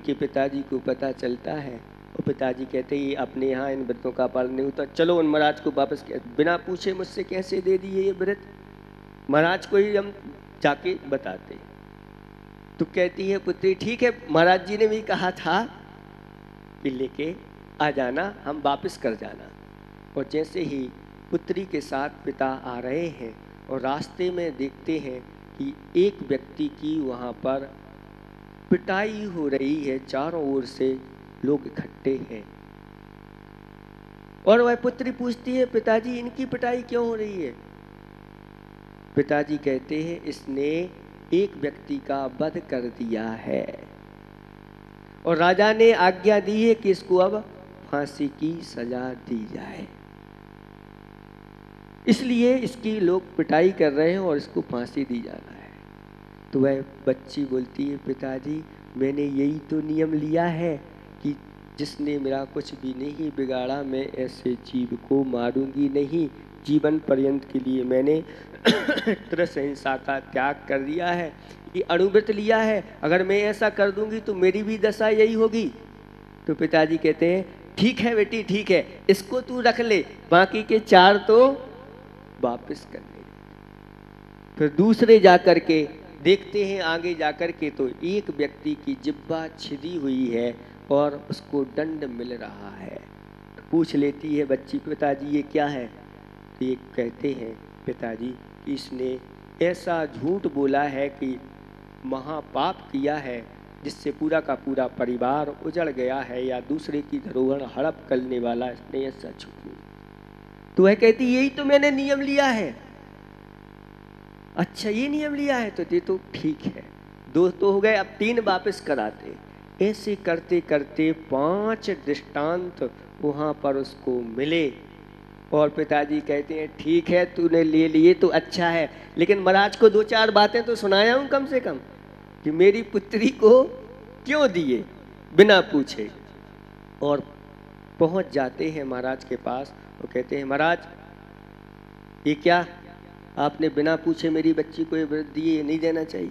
उनके पिताजी को पता चलता है और पिताजी कहते ही अपने यहाँ इन व्रतों का पालन नहीं होता, चलो उन महाराज को वापस, बिना पूछे मुझसे कैसे दे दिए ये व्रत, महाराज को ही हम जाके बताते। तो कहती है पुत्री ठीक है, महाराज जी ने भी कहा था कि लेके आ जाना, हम वापस कर जाना। और जैसे ही पुत्री के साथ पिता आ रहे हैं और रास्ते में देखते हैं कि एक व्यक्ति की वहाँ पर पिटाई हो रही है, चारों ओर से लोग इकट्ठे हैं। और वह पुत्री पूछती है पिताजी इनकी पिटाई क्यों हो रही है? पिताजी कहते हैं इसने एक व्यक्ति का वध कर दिया है और राजा ने आज्ञा दी है कि इसको अब फांसी की सजा दी जाए, इसलिए इसकी लोग पिटाई कर रहे हैं और इसको फांसी दी जाना है। तो वह बच्ची बोलती है पिताजी मैंने यही तो नियम लिया है कि जिसने मेरा कुछ भी नहीं बिगाड़ा मैं ऐसे जीव को मारूंगी नहीं, जीवन पर्यंत के लिए मैंने त्रिसहिंसा का त्याग कर दिया है, ये अणुव्रत लिया है, अगर मैं ऐसा कर दूंगी तो मेरी भी दशा यही होगी। तो पिताजी कहते हैं ठीक है बेटी ठीक है, इसको तू रख ले, बाकी के 4 तो वापस कर ले। फिर दूसरे जाकर के देखते हैं, आगे जाकर के तो एक व्यक्ति की जिह्वा छिदी हुई है और उसको दंड मिल रहा है। तो पूछ लेती है बच्ची पिताजी ये क्या है? तो ये कहते हैं पिताजी इसने ऐसा झूठ बोला है कि महापाप किया है जिससे पूरा का पूरा परिवार उजड़ गया है, या दूसरे की धरोहर हड़प करने वाला इसने ऐसा झूठ। तो वह कहती यही तो मैंने नियम लिया है। अच्छा ये नियम लिया है तो ये तो ठीक है, 2 तो हो गए, अब 3 वापस कराते। ऐसे करते करते 5 दृष्टांत वहाँ पर उसको मिले और पिताजी कहते हैं ठीक है तूने ले लिए तो अच्छा है, लेकिन महाराज को 2-4 बातें तो सुनाया हूँ कम से कम कि मेरी पुत्री को क्यों दिए बिना पूछे। और पहुँच जाते हैं महाराज के पास और कहते हैं महाराज ये क्या आपने बिना पूछे मेरी बच्ची को ये व्रत दिए, नहीं देना चाहिए।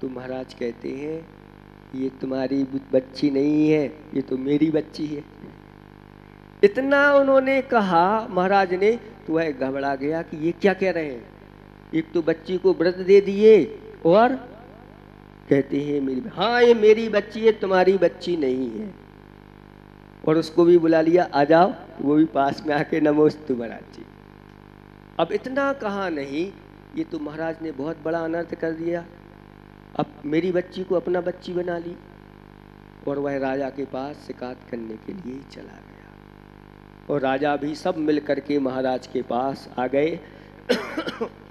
तो महाराज कहते हैं ये तुम्हारी बच्ची नहीं है, ये तो मेरी बच्ची है। इतना उन्होंने कहा महाराज ने तो वह घबरा गया कि ये क्या कह रहे हैं, एक तो बच्ची को व्रत दे दिए और कहते हैं मेरी, हाँ ये मेरी बच्ची है तुम्हारी बच्ची नहीं है। और उसको भी बुला लिया, आ जाओ, वो भी पास में आके नमोस्तु महाराज जी। अब इतना कहा नहीं, ये तो महाराज ने बहुत बड़ा अनर्थ कर दिया, अब मेरी बच्ची को अपना बच्ची बना ली। और वह राजा के पास शिकायत करने के लिए चला गया और राजा भी सब मिल करके महाराज के पास आ गए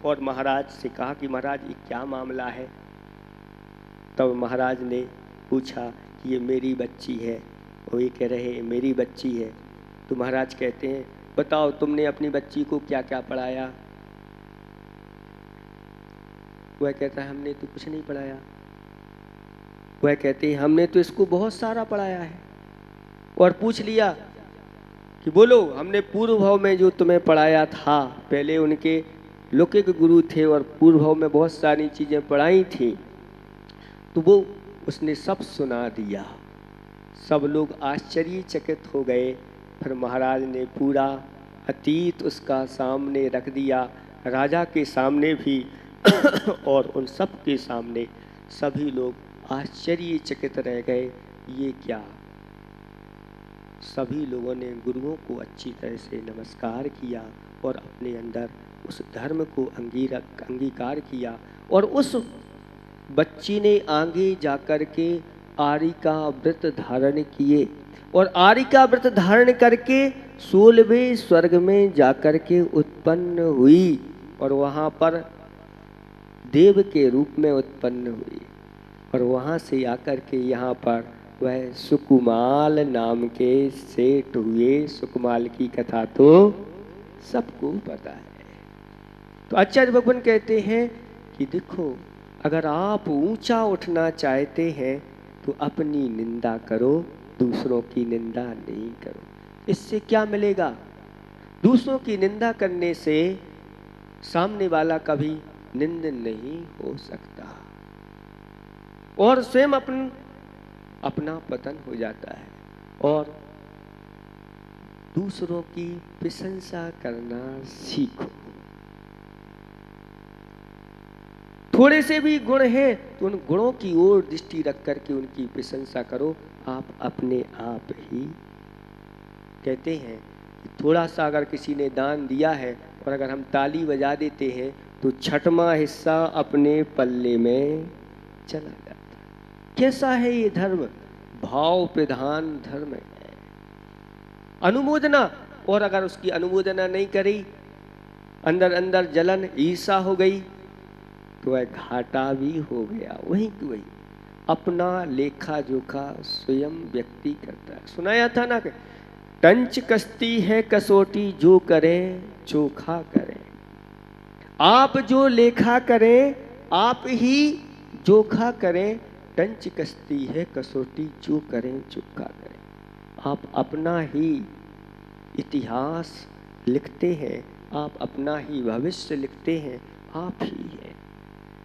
और महाराज से कहा कि महाराज ये क्या मामला है। तब महाराज ने पूछा कि ये मेरी बच्ची है, और ये कह रहे मेरी बच्ची है। तो महाराज कहते हैं बताओ तुमने अपनी बच्ची को क्या क्या पढ़ाया? वह कहता है हमने तो कुछ नहीं पढ़ाया। वह कहते हैं हमने तो इसको बहुत सारा पढ़ाया है। और पूछ लिया कि बोलो हमने पूर्व भाव में जो तुम्हें पढ़ाया था, पहले उनके लौकिक गुरु थे और पूर्व भाव में बहुत सारी चीज़ें पढ़ाई थी, तो वो उसने सब सुना दिया। सब लोग आश्चर्यचकित हो गए। फिर महाराज ने पूरा अतीत उसका सामने रख दिया, राजा के सामने भी और उन सब के सामने सभी लोग आश्चर्यचकित रह गए, ये क्या। सभी लोगों ने गुरुओं को अच्छी तरह से नमस्कार किया और अपने अंदर उस धर्म को अंगीकार किया। और उस बच्ची ने आगे जाकर के आर्य का व्रत धारण किए और आर्य का व्रत धारण करके 16वें स्वर्ग में जाकर के उत्पन्न हुई और वहाँ पर देव के रूप में उत्पन्न हुई। और वहाँ से आकर के यहाँ पर वह सुकुमाल नाम के सेठ हुए। सुकुमाल की कथा तो सबको पता है। तो आचार्य भगवान कहते हैं कि देखो अगर आप ऊंचा उठना चाहते हैं तो अपनी निंदा करो, दूसरों की निंदा नहीं करो। इससे क्या मिलेगा? दूसरों की निंदा करने से सामने वाला कभी निंद नहीं हो सकता। और स्वयं अपना पतन हो जाता है। और दूसरों की प्रशंसा करना सीखो। थोड़े से भी गुण हैं तो उन गुणों की ओर दृष्टि रख करके उनकी प्रशंसा करो। आप अपने आप ही कहते हैं कि थोड़ा सा अगर किसी ने दान दिया है और अगर हम ताली बजा देते हैं तो छठवां हिस्सा अपने पल्ले में चला जाता है। कैसा है ये धर्म? भाव प्रधान धर्म है। अनुमोदना, और अगर उसकी अनुमोदना नहीं करी, अंदर अंदर जलन ईर्षा हो गई तो वह घाटा भी हो गया। वही कि वही अपना लेखा जोखा स्वयं व्यक्ति करता है। सुनाया था ना कि टंच कसती है कसौटी, जो करें चोखा करें। आप जो लेखा करें आप ही जोखा करें। टंच कसती है कसौटी, जो करें चोखा करें। आप अपना ही इतिहास लिखते हैं, आप अपना ही भविष्य लिखते हैं। आप ही हैं।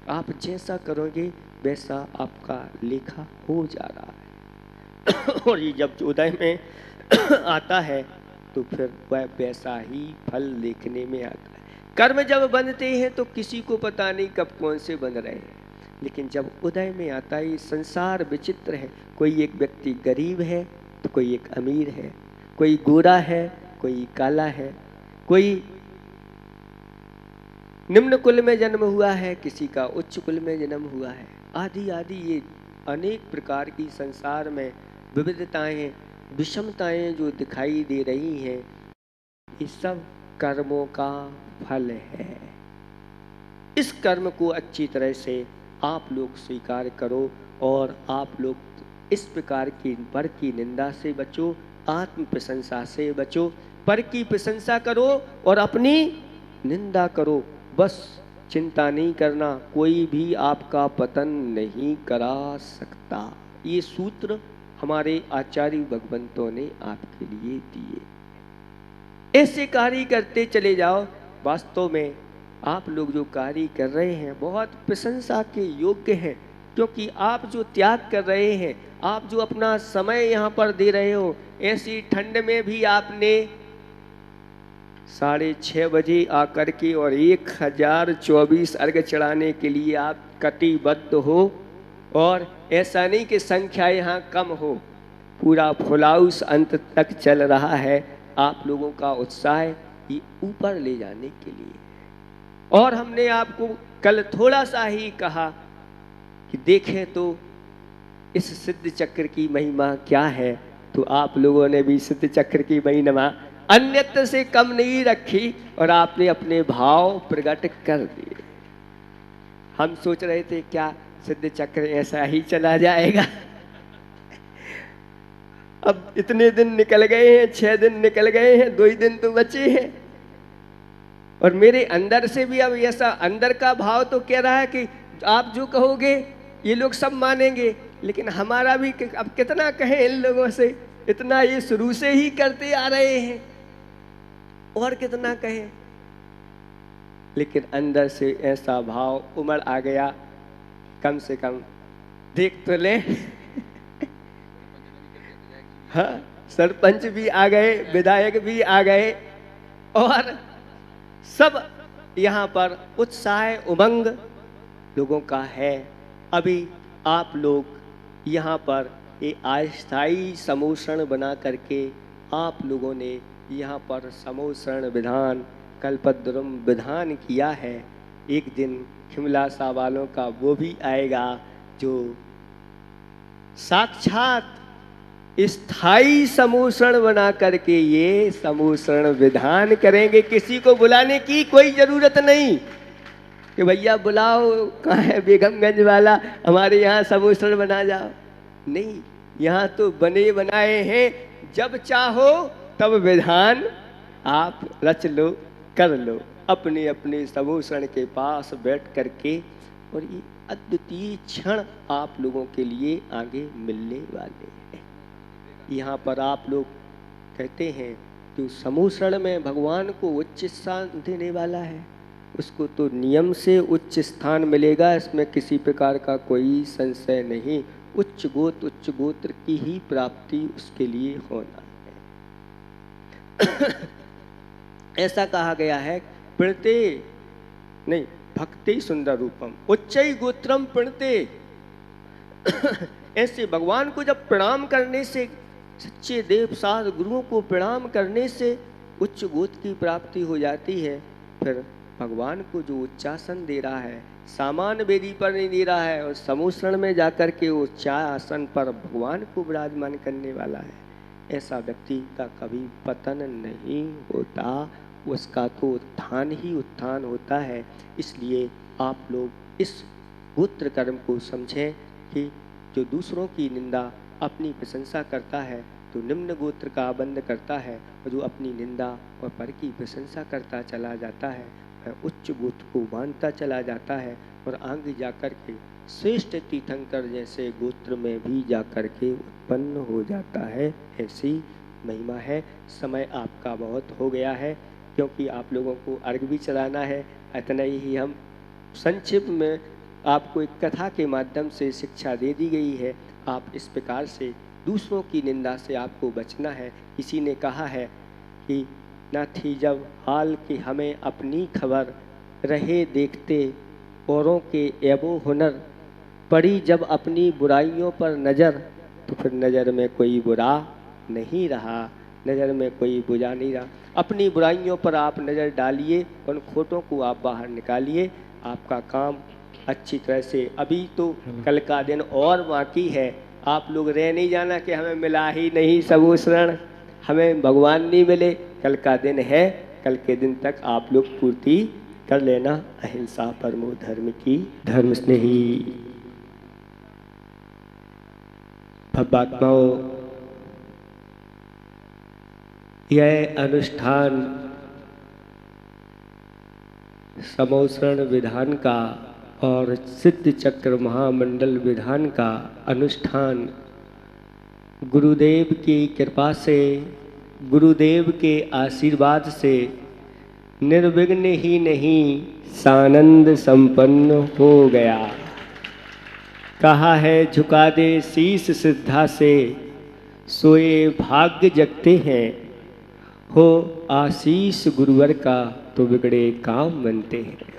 आप जैसा करोगे वैसा आपका लेखा हो जा रहा है। और ये जब उदय में आता है तो फिर वह वैसा ही फल देखने में आता है। कर्म जब बनते हैं तो किसी को पता नहीं कब कौन से बन रहे हैं, लेकिन जब उदय में आता है, संसार विचित्र है। कोई एक व्यक्ति गरीब है तो कोई एक अमीर है, कोई गोरा है कोई काला है, कोई निम्न कुल में जन्म हुआ है, किसी का उच्च कुल में जन्म हुआ है, आदि आदि। ये अनेक प्रकार की संसार में विविधताएं, विषमताएं जो दिखाई दे रही हैं, ये सब कर्मों का फल है। इस कर्म को अच्छी तरह से आप लोग स्वीकार करो और आप लोग इस प्रकार की पर की निंदा से बचो, आत्म प्रशंसा से बचो। पर की प्रशंसा करो और अपनी निंदा करो। बस चिंता नहीं करना, कोई भी आपका पतन नहीं करा सकता। ये सूत्र हमारे आचार्य भगवंतों ने आपके लिए दिए। ऐसे कार्य करते चले जाओ। वास्तव में आप लोग जो कार्य कर रहे हैं बहुत प्रशंसा के योग्य हैं, क्योंकि आप जो त्याग कर रहे हैं, आप जो अपना समय यहाँ पर दे रहे हो, ऐसी ठंड में भी आपने 6:30 बजे आकर के और 1024 अर्घ चढ़ाने के लिए आप कटिबद्ध हो। और ऐसा नहीं कि संख्या यहाँ कम हो, पूरा फुल हाउस अंत तक चल रहा है आप लोगों का उत्साह ये ऊपर ले जाने के लिए। और हमने आपको कल थोड़ा सा ही कहा कि देखें तो इस सिद्ध चक्र की महिमा क्या है, तो आप लोगों ने भी सिद्ध चक्र की महिमा अन्यत्र से कम नहीं रखी और आपने अपने भाव प्रकट कर दिए। हम सोच रहे थे क्या सिद्ध चक्र ऐसा ही चला जाएगा। अब इतने दिन निकल गए हैं, 6 दिन निकल गए हैं, 2 ही दिन तो बचे हैं। और मेरे अंदर से भी अब ऐसा अंदर का भाव तो कह रहा है कि आप जो कहोगे ये लोग सब मानेंगे, लेकिन हमारा भी अब कितना कहें इन लोगों से, इतना ये शुरू से ही करते आ रहे हैं, और कितना कहें। लेकिन अंदर से ऐसा भाव उमड़ आ गया, कम से कम देख तो ले। हाँ, सरपंच भी आ गए, विधायक भी आ गए, और सब यहाँ पर उत्साह उमंग लोगों का है। अभी आप लोग यहाँ पर ये अस्थायी समोषण बना करके आप लोगों ने यहाँ पर समोषण विधान कल्पद्रुम विधान किया है। एक दिन खिमलासा वालों का वो भी आएगा जो साक्षात स्थायी समोषण बना करके ये समोषण विधान करेंगे। किसी को बुलाने की कोई जरूरत नहीं कि भैया बुलाओ, कहाँ है बेगमगंज वाला, हमारे यहाँ समोषण बना जाओ। नहीं, यहाँ तो बने बनाए हैं, जब चाहो तब विधान आप रच लो, कर लो अपने अपने समोषण के पास बैठ करके। और ये अद्वितीय क्षण आप लोगों के लिए आगे मिलने वाले हैं। यहाँ पर आप लोग कहते हैं कि समोषण में भगवान को उच्च स्थान देने वाला है, उसको तो नियम से उच्च स्थान मिलेगा, इसमें किसी प्रकार का कोई संशय नहीं। उच्च गोत्र की ही प्राप्ति उसके लिए होना है। ऐसा कहा गया है, प्रणते नहीं भक्ति सुंदर रूपम उच्चई गोत्रम प्रणते। ऐसे भगवान को जब प्रणाम करने से, सच्चे देव साध गुरुओं को प्रणाम करने से उच्च गोत्र की प्राप्ति हो जाती है। फिर भगवान को जो उच्चासन दे रहा है, सामान्य वेदी पर नहीं दे रहा है, और समूसरण में जाकर के उच्चा आसन पर भगवान को विराजमान करने वाला है, ऐसा व्यक्ति का कभी पतन नहीं होता, उसका तो उत्थान ही उत्थान होता है। इसलिए आप लोग इस गोत्र कर्म को समझें कि जो दूसरों की निंदा अपनी प्रशंसा करता है तो निम्न गोत्र का आबंध करता है, और जो अपनी निंदा और पर की प्रशंसा करता चला जाता है वह उच्च गोत्र को मानता चला जाता है, और आगे जाकर के श्रेष्ठ तीर्थंकर जैसे गोत्र में भी जाकर के उत्पन्न हो जाता है। ऐसी महिमा है। समय आपका बहुत हो गया है, क्योंकि आप लोगों को अर्घ भी चलाना है। इतना ही हम संक्षिप्त में आपको एक कथा के माध्यम से शिक्षा दे दी गई है। आप इस प्रकार से दूसरों की निंदा से आपको बचना है। किसी ने कहा है कि न थी जब हाल की हमें अपनी खबर, रहे देखते औरों के ऐबो हुनर, पड़ी जब अपनी बुराइयों पर नज़र, तो फिर नज़र में कोई बुरा नहीं रहा, नज़र में कोई बुरा नहीं रहा। अपनी बुराइयों पर आप नज़र डालिए, उन खोटों को आप बाहर निकालिए, आपका काम अच्छी तरह से। अभी तो कल का दिन और बाकी है, आप लोग रह नहीं जाना कि हमें मिला ही नहीं समूसरण, हमें भगवान नहीं मिले। कल का दिन है, कल के दिन तक आप लोग पूर्ति कर लेना। अहिंसा परमो धर्म की, धर्म स्नेही भक्तात्माओं, यह अनुष्ठान समूसरण विधान का और सिद्ध चक्र महामंडल विधान का अनुष्ठान गुरुदेव की कृपा से, गुरुदेव के आशीर्वाद से निर्विघ्न ही नहीं सानंद संपन्न हो गया। कहा है झुका दे शीश श्रद्धा से, सोए भाग्य जगते हैं, हो आशीष गुरुवर का तो बिगड़े काम बनते हैं।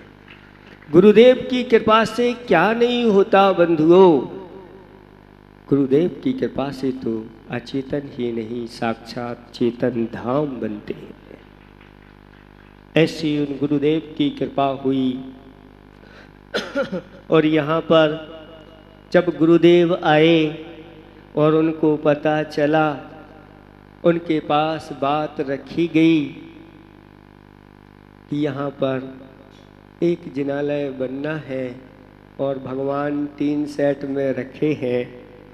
गुरुदेव की कृपा से क्या नहीं होता बंधुओं, गुरुदेव की कृपा से तो अचेतन ही नहीं साक्षात चेतन धाम बनते हैं। ऐसी उन गुरुदेव की कृपा हुई। और यहाँ पर जब गुरुदेव आए और उनको पता चला, उनके पास बात रखी गई कि यहाँ पर एक जिनालय बनना है और भगवान 3 सेट में रखे हैं,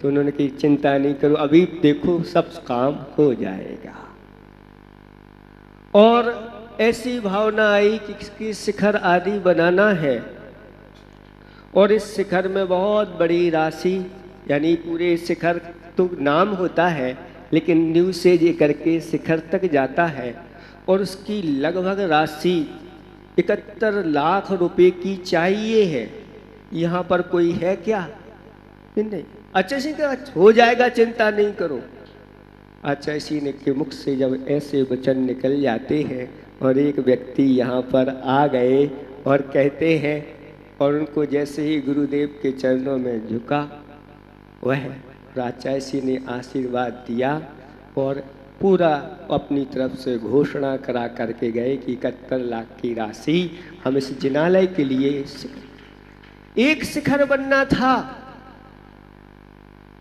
तो उन्होंने की चिंता नहीं करो, अभी देखो सब काम हो जाएगा। और ऐसी भावना आई कि इसकी शिखर आदि बनाना है, और इस शिखर में बहुत बड़ी राशि, यानी पूरे शिखर तो नाम होता है लेकिन न्यू से जे करके शिखर तक जाता है, और उसकी लगभग राशि 71 लाख रुपए की चाहिए है। यहाँ पर कोई है क्या? नहीं। अच्छा से हो जाएगा, चिंता नहीं करो। अच्छा इसी ने के मुख से जब ऐसे वचन निकल जाते हैं और एक व्यक्ति यहाँ पर आ गए और कहते हैं, और उनको जैसे ही गुरुदेव के चरणों में झुका, वह राचायसी ने आशीर्वाद दिया और पूरा अपनी तरफ से घोषणा करा करके गए कि 71 लाख की राशि हम इस जिनालय के लिए, एक शिखर बनना था,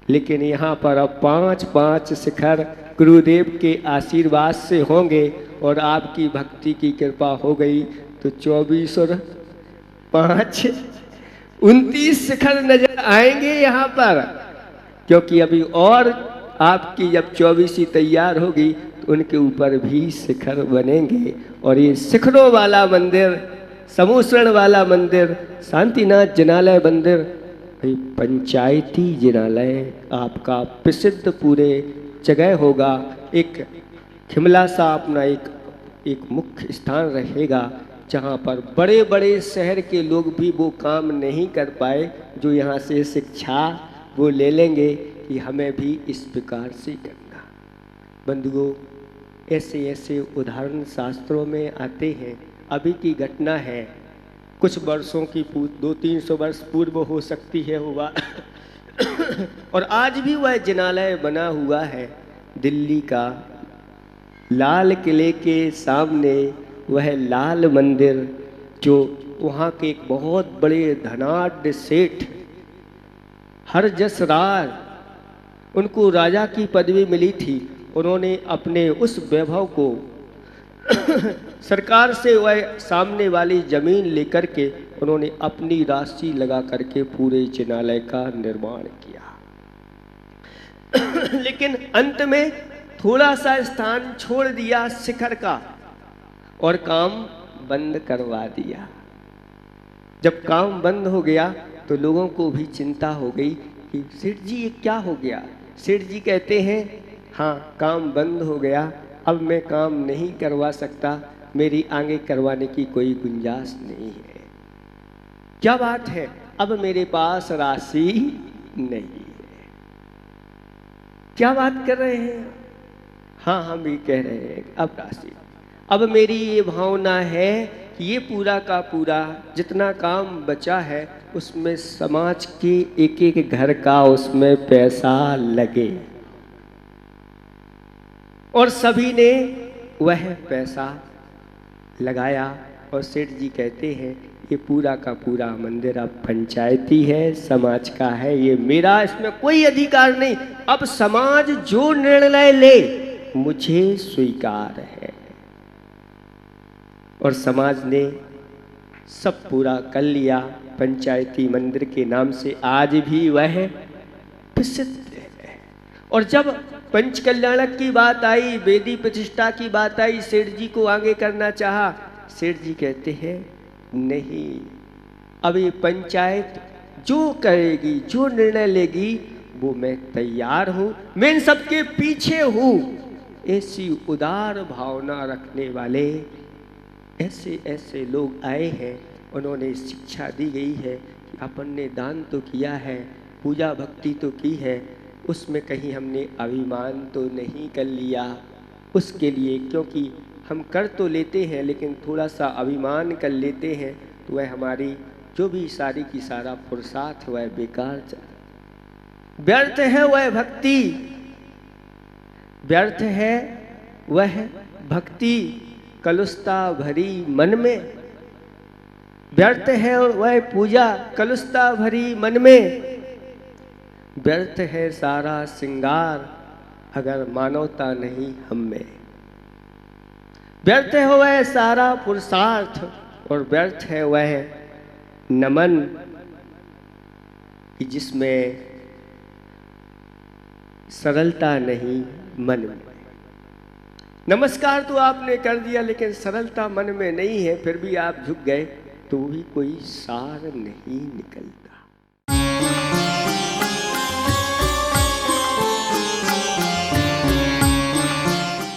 लेकिन यहाँ पर अब 5-5 शिखर गुरुदेव के आशीर्वाद से होंगे, और आपकी भक्ति की कृपा हो गई तो 24 और 5 29 शिखर नजर आएंगे यहाँ पर। क्योंकि अभी और आपकी जब 24 तैयार होगी तो उनके ऊपर भी शिखर बनेंगे, और ये शिखरों वाला मंदिर, समूसरण वाला मंदिर, शांतिनाथ जिनालय मंदिर, पंचायती जिनालय आपका प्रसिद्ध पूरे जगह होगा। एक खिमला सा अपना एक मुख्य स्थान रहेगा, जहाँ पर बड़े बड़े शहर के लोग भी वो काम नहीं कर पाए जो यहाँ से शिक्षा वो ले लेंगे कि हमें भी इस प्रकार से करना। बंधुओं, ऐसे ऐसे उदाहरण शास्त्रों में आते हैं। अभी की घटना है, कुछ वर्षों की 200-300 वर्ष पूर्व हो सकती है हुआ और आज भी वह जिनालय बना हुआ है दिल्ली का, लाल किले के सामने वह लाल मंदिर, जो वहाँ के एक बहुत बड़े धनाढ्य सेठ हरजस राय, उनको राजा की पदवी मिली थी। उन्होंने अपने उस वैभव को सरकार से वह सामने वाली जमीन लेकर के उन्होंने अपनी राशि लगा करके पूरे जिनालय का निर्माण किया लेकिन अंत में थोड़ा सा स्थान छोड़ दिया शिखर का और काम बंद करवा दिया। जब काम बंद हो गया तो लोगों को भी चिंता हो गई कि सेठ जी ये क्या हो गया। सेठ जी कहते हैं, हाँ काम बंद हो गया, अब मैं काम नहीं करवा सकता, मेरी आगे करवाने की कोई गुंजाइश नहीं है। क्या बात है, अब मेरे पास राशि नहीं है। क्या बात कर रहे हैं? हाँ हम भी कह रहे हैं अब राशि। अब मेरी ये भावना है कि ये पूरा का पूरा जितना काम बचा है उसमें समाज के एक एक घर का उसमें पैसा लगे। और सभी ने वह पैसा लगाया और सेठ जी कहते हैं ये पूरा का पूरा मंदिर अब पंचायती है, समाज का है, ये मेरा, इसमें कोई अधिकार नहीं। अब समाज जो निर्णय ले मुझे स्वीकार है। और समाज ने सब पूरा कर लिया। पंचायती मंदिर के नाम से आज भी वह प्रसिद्ध है। और जब पंचकल्याणक की बात आई, वेदी प्रतिष्ठा की बात आई, सेठ जी को आगे करना चाहा, सेठ जी कहते हैं नहीं, अब ये पंचायत जो करेगी, जो निर्णय लेगी वो मैं तैयार हूं, मैं इन सबके पीछे हूं। ऐसी उदार भावना रखने वाले ऐसे ऐसे लोग आए हैं। उन्होंने शिक्षा दी गई है कि अपन ने दान तो किया है, पूजा भक्ति तो की है, उसमें कहीं हमने अभिमान तो नहीं कर लिया उसके लिए, क्योंकि हम कर तो लेते हैं लेकिन थोड़ा सा अभिमान कर लेते हैं तो वह हमारी जो भी सारी की सारा पुरुषार्थ वह बेकार चला, व्यर्थ है वह भक्ति, व्यर्थ है वह भक्ति कलुषता भरी मन में, व्यर्थ है वह पूजा कलुषता भरी मन में, व्यर्थ है सारा श्रृंगार अगर मानवता नहीं हम में, व्यर्थ है वह सारा पुरुषार्थ और व्यर्थ है वह नमन कि जिसमें सरलता नहीं मन में। नमस्कार तो आपने कर दिया लेकिन सरलता मन में नहीं है, फिर भी आप झुक गए तो भी कोई सार नहीं निकलता।